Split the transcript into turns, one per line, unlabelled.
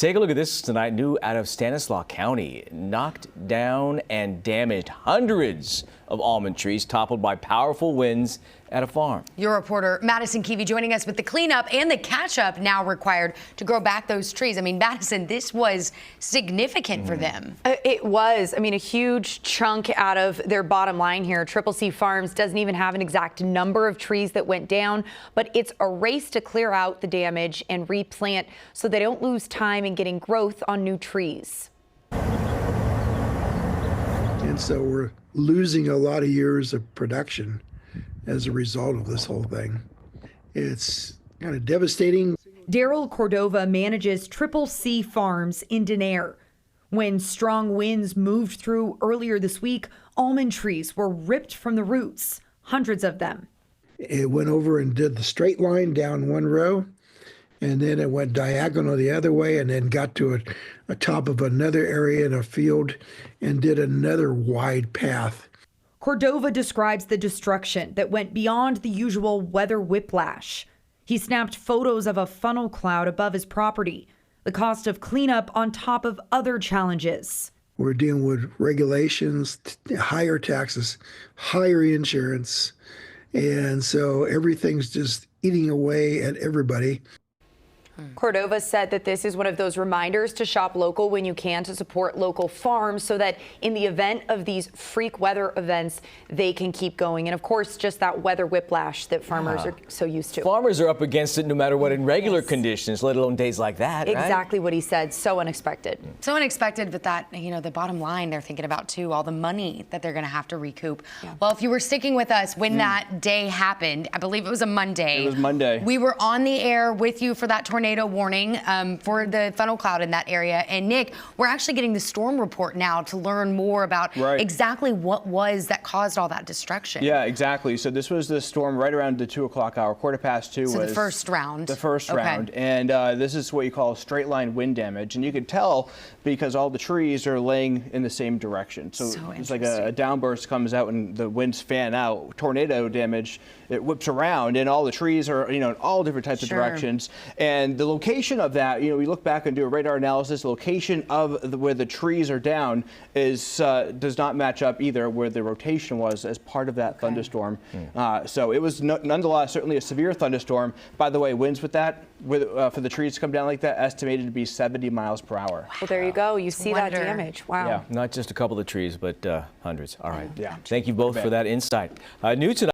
Take a look at this tonight. New out of Stanislaus County. Knocked down and damaged hundreds of almond trees toppled by powerful winds at a farm.
Your reporter Madison Keevy joining us with the cleanup and the catch-up now required to grow back those trees. I mean, Madison, this was significant for them.
It was. I mean, a huge chunk out of their bottom line here. Triple C Farms doesn't even have an exact number of trees that went down, but it's a race to clear out the damage and replant so they don't lose time in getting growth on new trees.
And so we're losing a lot of years of production as a result of this whole thing. It's kind of devastating.
Daryl Cordova manages Triple C Farms in Denair. When strong winds moved through earlier this week, almond trees were ripped from the roots, hundreds of them.
It went over and did the straight line down one row, and then it went diagonal the other way and then got to a top of another area in a field and did another wide path.
Cordova describes the destruction that went beyond the usual weather whiplash. He snapped photos of a funnel cloud above his property, the cost of cleanup on top of other challenges.
We're dealing with regulations, higher taxes, higher insurance, and so everything's just eating away at everybody.
Cordova said that this is one of those reminders to shop local when you can, to support local farms so that in the event of these freak weather events, they can keep going. And of course, just that weather whiplash that farmers are so used to.
Farmers are up against it no matter what in regular conditions, let alone days like that,
Exactly
right?
what he said. So unexpected.
So unexpected, but that, the bottom line they're thinking about too, all the money that they're going to have to recoup. Yeah. Well, if you were sticking with us when that day happened, I believe it was a Monday.
It was Monday.
We were on the air with you for that tornado warning for the funnel cloud in that area. And Nick, we're actually getting the storm report now to learn more about exactly what was that caused all that destruction.
Yeah, exactly. So this was the storm right around the 2 o'clock hour, 2:15.
So
was
the first round.
The first round. And this is what you call straight line wind damage. And you could tell because all the trees are laying in the same direction. So it's like a downburst comes out and the winds fan out. Tornado damage, it whips around and all the trees are, in all different types of directions. And the location of that, we look back and do a radar analysis, the location of where the trees are down does not match up either where the rotation was as part of that thunderstorm. So it was nonetheless certainly a severe thunderstorm. By the way, winds with that, for the trees to come down like that, estimated to be 70 miles per hour.
Well, there you go. You see that damage. Wow.
Yeah, not just a couple of trees, but hundreds. All right.
Yeah.
Thank you both for that insight. New tonight.